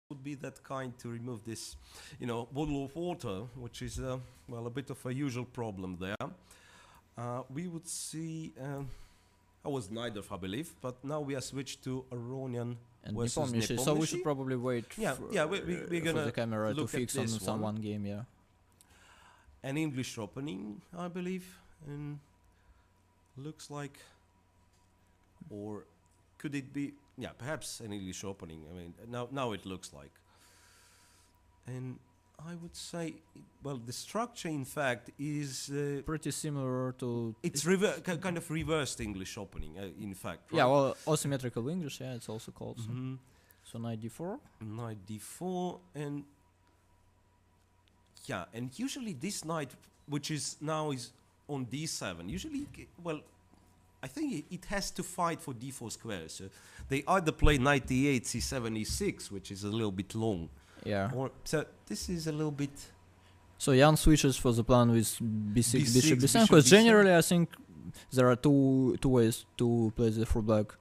would be that kind to remove this, bottle of water, which is, well, a bit of a usual problem there. We would see, I was neither, I believe, but now we are switched to Aronian And versus Nepomniachtchi. So we should probably wait we're gonna for the camera to look at fix on this some one game, yeah. an English opening, I believe, and looks like, or could it be? Yeah, perhaps an English opening. I mean, now it looks like, and I would say, well, the structure, in fact, is Pretty similar to... it's kind of reversed English opening, in fact. Right? Yeah, well, asymmetrical English, yeah, it's also called. Mhm. So knight d4. Knight d4, and yeah, and usually this knight, which is now is on d7, usually, well, I think it has to fight for d4 square. So they either play knight e8, c7, e6, which is a little bit long, Yeah. or so this is a little bit So Jan switches for the plan with b6, B6, bishop, b7, bishop, because B7. generally I think there are two ways to play the for black.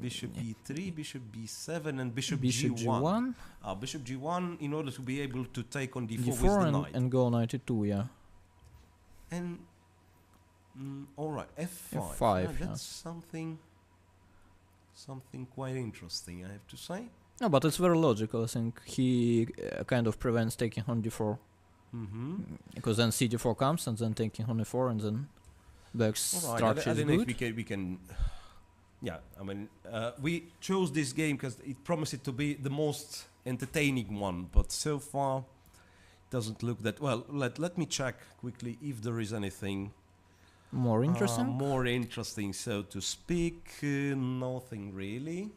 bishop e3, bishop b7, and bishop, Bishop g1. g1, Bishop g1 in order to be able to take on d4, with d4 the and, knight. and go knight e2, yeah. And all right, f5. F5, yeah. That's something quite interesting, I have to say. No, but it's very logical. I think he kind of prevents taking on d4. Mm-hmm. Because then c4 comes and then taking on e4 and then black's All right, structure I is don't know good. if we can. Yeah, I mean, we chose this game because it promised it to be the most entertaining one, but so far it doesn't look that well. Let me check quickly if there is anything More interesting. more interesting, so to speak. Nothing really.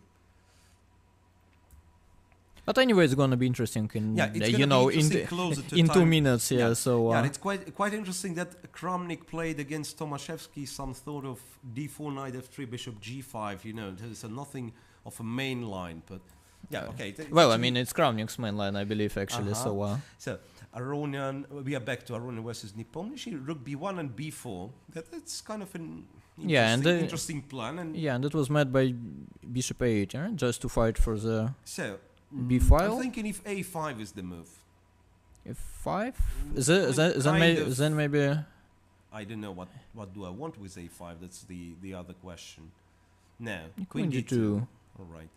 But anyway, it's gonna be interesting in Yeah, it's gonna be interesting closer to in 2 time. minutes. Yeah, so Yeah, it's quite interesting that Kramnik played against Tomaszewski some sort of d4, knight f3, bishop g5. There's nothing of a main line, but yeah, okay. well, I mean, it's Kramnik's main line, I believe, actually. So Aronian, we are back to Aronian versus Nepomniachtchi, rook b1 and b4. That's kind of an interesting plan. And yeah, and it was made by bishop a8, yeah? Just to fight for the so b file. I'm thinking if a5 is the move. f5. Kind of. Then maybe. I don't know what do I want with a5. That's the other question. No, Queen d2. All right.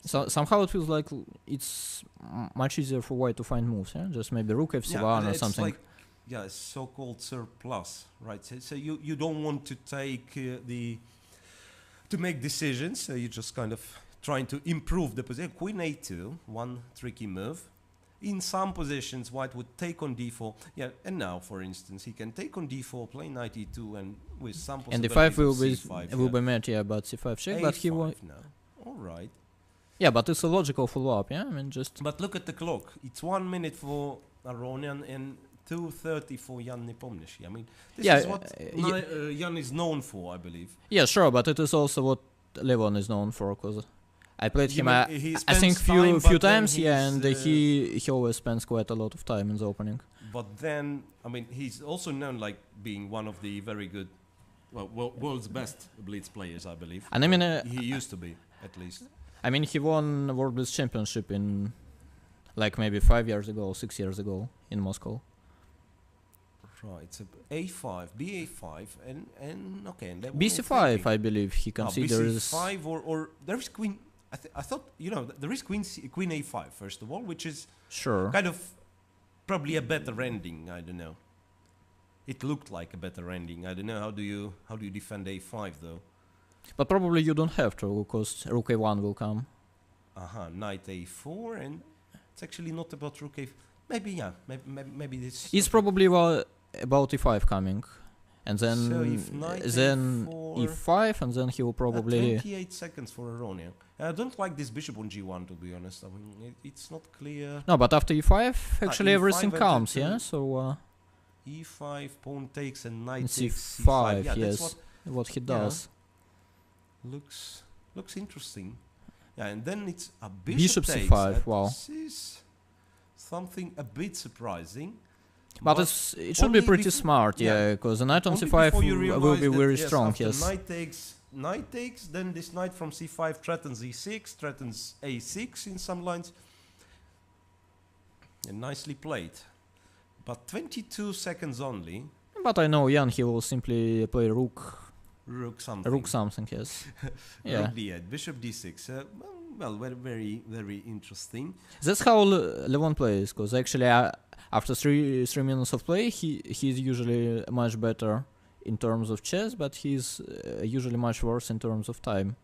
So somehow it feels like it's much easier for white to find moves, yeah? Just maybe rook f1 or it's something. like, yeah, so-called surplus, right? So you don't want to take to make decisions. So you just kind of trying to improve the position. Queen a2, one tricky move. In some positions, white would take on d4. Yeah, and now, for instance, he can take on d4, play knight e2, and with some And possibilities d5 of will be met, yeah, but c5 check, but he won't. now. All right. Yeah, but it's a logical follow-up, yeah? I mean, just... But look at the clock. It's 1 minute for Aronian and 2:30 for Jan Nepomniachtchi. I mean, this is what Jan is known for, I believe. Yeah, sure, but it is also what Levon is known for, because I played him, He I think, spends time, few but then times, yeah, and he's, he always spends quite a lot of time in the opening. But then, I mean, he's also known like being one of the very good, world's best Blitz players, I believe. And I mean... he used to be, at least. I mean, he won World Blitz Championship in, like, maybe 5 years ago, 6 years ago in Moscow. Right, so a5, ba5, and okay, and then bc5, I believe he considers... bc5 or there is queen. I thought there is queen a5 first of all, which is Sure. kind of probably a better ending. I don't know. It looked like a better ending. I don't know how do you defend a5 though. But probably you don't have to, because rook a1 will come. Knight a4, and it's actually not about rook a. Maybe yeah, maybe this. It's probably about e5 coming, and then So if knight then a4 e5, and then he will probably 28 seconds for Aronian. I don't like this bishop on g1, to be honest. I mean, it's not clear. no. But after e5, actually E5 everything and comes, then yeah. So e5, pawn takes, and knight and takes c5, Yeah, yes, that's what he does. looks interesting. Yeah, and then it's a Bishop takes. c5, wow. This is something a bit surprising. But it should be only pretty befo- smart, yeah. yeah, because the knight on Only c5 before you will realize be that, very yes, strong, after yes. knight takes knight takes, then this knight from c5 threatens e6, threatens a6 in some lines. And nicely played. But 22 seconds only. But I know Jan, he will simply play rook. Rook something. Rook something, yes. Yeah. Rook d8, bishop d6. Well, very, very interesting. That's how Levon plays, because actually after three minutes of play, he's usually much better in terms of chess, but he's usually much worse in terms of time.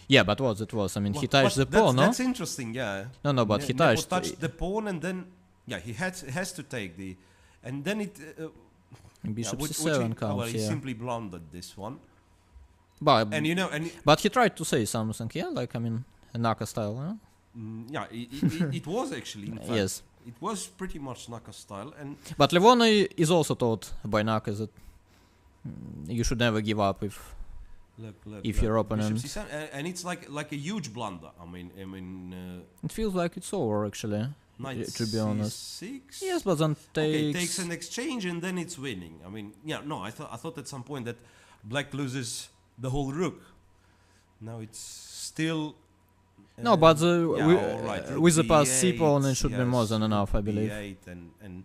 Yeah, but what it was? I mean, he touched the pawn, no? That's interesting, yeah. No, but he Nepo touched the pawn, and then he has to take the, and then it. Bishop which c7 comes. Well, he simply blundered this one. But but he tried to say something, yeah, like I mean, Naka style, huh? Yeah, it was actually. In fact, yes. It was pretty much Naka style, and. But Levon is also taught by Naka that you should never give up if your opponent. And it's like a huge blunder. I mean. It feels like it's over actually. Knight to be honest. C6. Yes, but then takes an exchange and then it's winning. I mean, I thought at some point that Black loses the whole rook. Now it's still. No, but with the pass C8, C pawn it should be more than enough, I believe. B8 and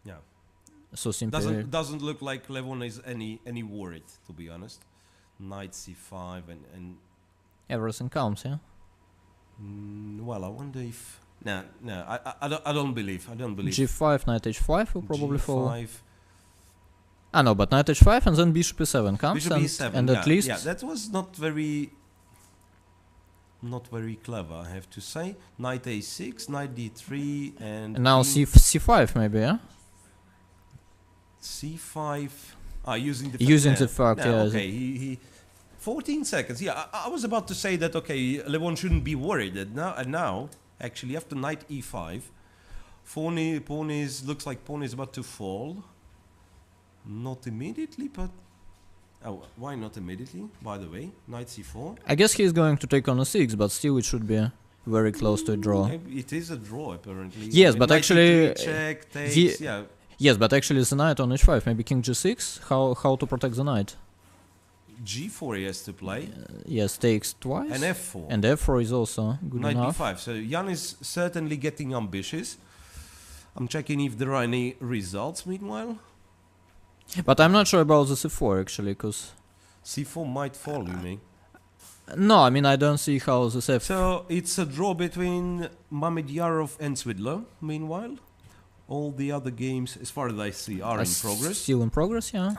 yeah. So simply Doesn't look like Levon is any worried, to be honest. Knight C5 and everything counts, yeah. Well, I wonder if no, I don't believe. G5, knight H5 will probably G5. fall. Ah no, but knight H5 and then bishop E7 comes, Bishop E7, and at least that was not very clever, I have to say. Knight A6, knight D3, and now C5 maybe, yeah. C5. Using the fact, yeah. Okay, he 14 seconds. Yeah, I was about to say that. Okay, Levon shouldn't be worried. And now, actually, after knight E5, looks like pawn is about to fall. Not immediately, but why not immediately? By the way, knight C4. I guess he's going to take on a 6, but still it should be very close to a draw. It is a draw apparently. Yes, but actually, check takes. Yeah. Yes, but actually the knight on H5, maybe king G6. How to protect the knight? G4 he has to play. Yes, takes twice. And F4. And F4 is also good knight enough. B5. So Jan is certainly getting ambitious. I'm checking if there are any results meanwhile. But I'm not sure about the C4 actually, because C4 might fall, you mean? No, I mean I don't see how the F. So it's a draw between Mamedyarov and Swidler. Meanwhile, all the other games, as far as I see, are in progress. Still in progress, yeah.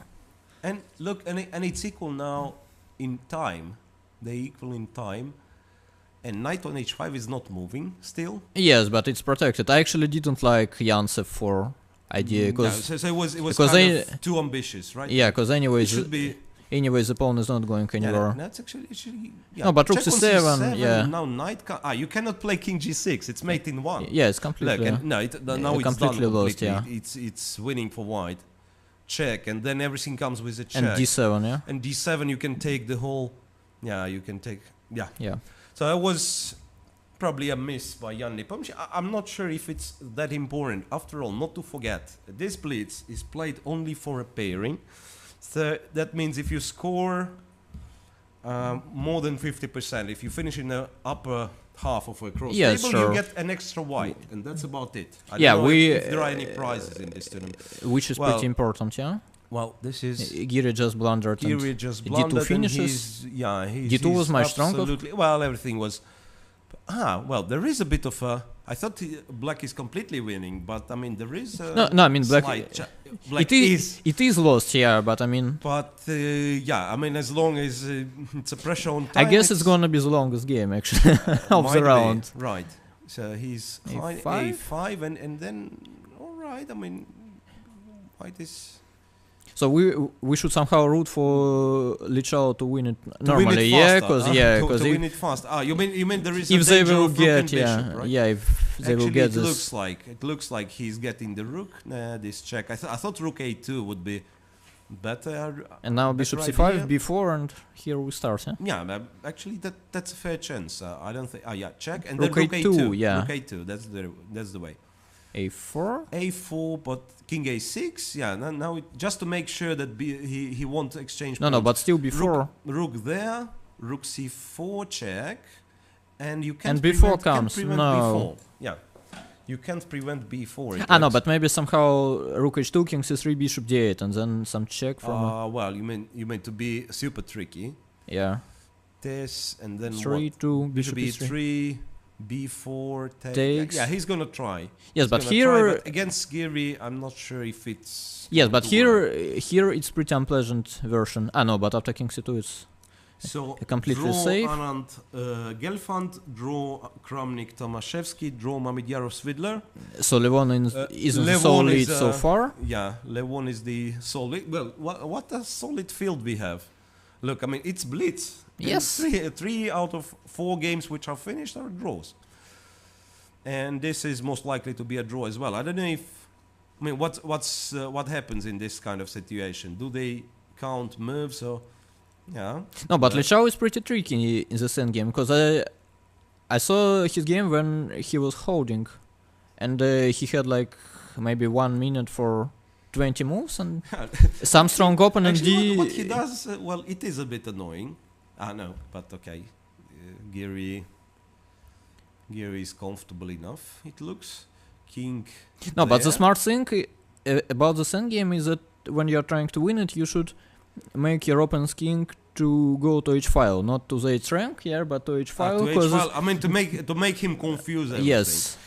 And look, and it's equal now in time. They equal in time. And knight on H5 is not moving still. Yes, but it's protected. I actually didn't like Jan's F4 idea because so it was kind of too ambitious, right? Yeah, because anyways, the pawn is not going anywhere. Yeah, that's actually yeah. No, but rook C7, yeah. Now knight you cannot play king G6. It's mate in one. Yeah, it's completely. Look, now it's completely done lost. completely. Yeah, it's winning for white. Check, and then everything comes with a check. And D7, yeah. And D7, you can take the whole. Yeah, you can take. Yeah. Yeah. So that was probably a miss by Jan Nepomniachtchi. I'm not sure if it's that important. After all, not to forget, this Blitz is played only for a pairing. So that means if you score more than 50%, if you finish in the upper half of a cross table, you get an extra white, and that's about it. I don't know if there are any prizes in this tournament. Which is pretty important, yeah? Well, this is... Giri just blundered. D2 finishes. He's D2 was much stronger. Well, everything was... well, there is a bit of a... I thought black is completely winning, but I mean, there is a... No, I mean, black it is lost, yeah, but I mean... But, yeah, I mean, as long as it's a pressure on time... I guess it's gonna be the longest game, actually, of the round. Right. So he's A5 and then... Alright, I mean... White is... So we should somehow root for Lichao to win it normally, yeah, because to win it fast. You mean there is if a they danger will of get rook and bishop, right? Yeah, if they will get this. It looks like he's getting the rook. This check. I thought rook A2 would be better. And now bishop C5 before, and here we start. Yeah, actually that's a fair chance. I don't think. Yeah, check and rook then rook A2. Yeah, rook A2. That's the way. A4. A4, but king A6. Yeah, now just to make sure that he won't exchange. No, points. but still before. Rook there, rook C4 check, and you can't. And before can't comes. prevent No. B4. Yeah, you can't prevent B4. No, but maybe somehow rook H2, king C3, bishop D8, and then some check from. Well, you mean to be super tricky. Yeah. This and then 3-2, bishop B3, B4 takes. Yeah, he's gonna try. Yes, He's but gonna here. try, but against Giri, I'm not sure if it's. Yes, but here here it's pretty unpleasant version. No, but after king C2 it's so completely draw safe. Anand Gelfand, draw Kramnik Tomaszewski, draw Mamedjarov Svidler. So Levon is in the Levon sole is, lead so far. Yeah, Levon is the sole lead. Well, what a solid field we have. Look, I mean, it's Blitz. Yes. Three out of 4 games which are finished are draws. And this is most likely to be a draw as well. I don't know if... I mean, what happens in this kind of situation? Do they count moves or... Yeah. No, but Lechao is pretty tricky in the same game, because I saw his game when he was holding, and he had like maybe 1 minute for 20 moves and some strong opponent. Actually, what he does, well, it is a bit annoying. No, but okay. Giri is comfortable enough, it looks. King. No, but the smart thing about the same game is that when you're trying to win it, you should make your opponent's king to go to each file, not to the H rank, but to each file. I mean, to make him confuse everything. Yes.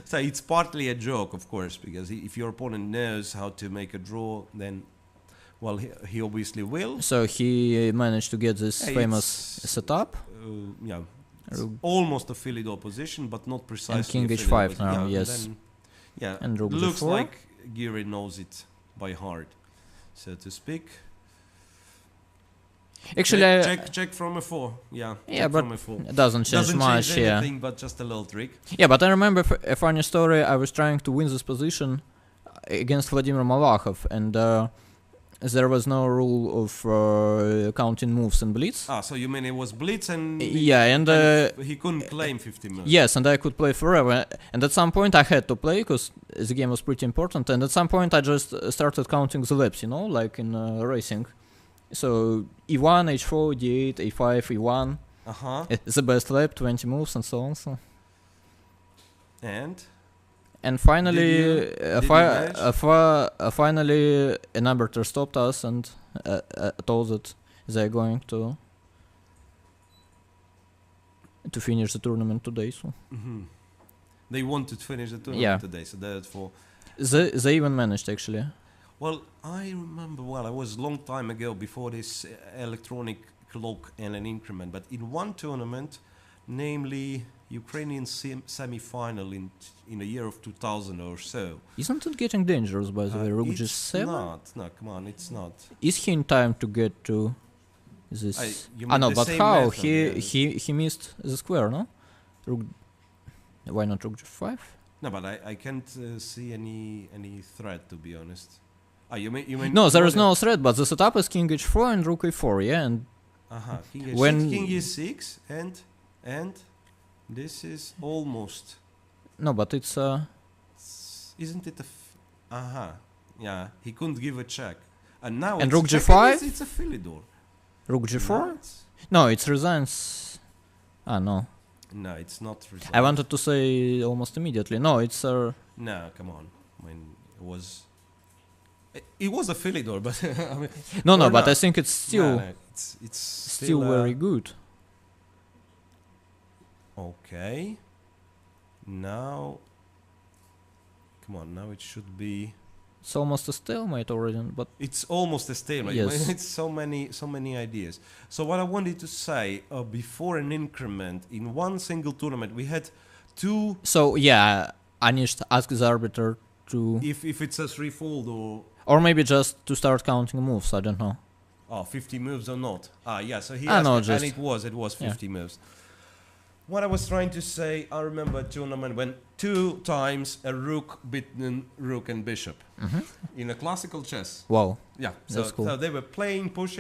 So it's partly a joke, of course, because if your opponent knows how to make a draw, then, well, he obviously will. So he managed to get this famous setup. Yeah, it's almost a Philidor position, but not precisely. And king a H5 now, yeah, yes. And then, yeah, and rook looks G4. like Giri knows it by heart, so to speak. Actually, check from a 4. Yeah, but from a 4. it doesn't change much. Change anything, but just a little trick. Yeah, but I remember a funny story. I was trying to win this position against Vladimir Malachov, and there was no rule of counting moves in Blitz. So you mean it was Blitz and... Yeah, and he couldn't claim 50 moves. Yes, and I could play forever. And at some point I had to play, because the game was pretty important, and at some point I just started counting the laps, like in racing. So E1, H4, D8, A5, E1. The best lap, 20 moves and so on. So. And finally, finally, an arbiter stopped us and told that they're going to finish the tournament today. So they wanted to finish the tournament today, so therefore they even managed actually. Well, I remember. Well, it was a long time ago before this electronic clock and an increment. But in one tournament, namely Ukrainian semi-final in the year of 2000 or so. Isn't it getting dangerous, by the way? Rook G7? It's not. No, come on, it's not. Is he in time to get to this? No, but how? Method, he missed the square, no? Why not Rook G5? No, but I can't see any threat, to be honest. You mean no, there is no threat, but the setup is King H4 and Rook A4, yeah, and King H6, King E6, and this is almost. No, but it's isn't it yeah, he couldn't give a check, and now and Rook G5. It's a Philidor. Rook G4. No, it's resigns. No. No, it's not resigns. I wanted to say almost immediately. No, it's No, come on. I mean, it was a Philidor, but I mean, no, but I think it's still it's still very good. Okay. Now, come on. Now it should be. It's almost a stalemate already, but it's almost a stalemate. Yes. It's so many ideas. So what I wanted to say before an increment in one single tournament, we had 2. So yeah, I need to ask the arbiter to. If it's a threefold or maybe just to start counting moves. I don't know. 50 moves or not? Yeah. So he asked, and it was 50 moves. What I was trying to say, I remember a tournament when 2 times a rook beaten rook and bishop in a classical chess. Wow. Yeah. That's cool. So they were playing, pushing.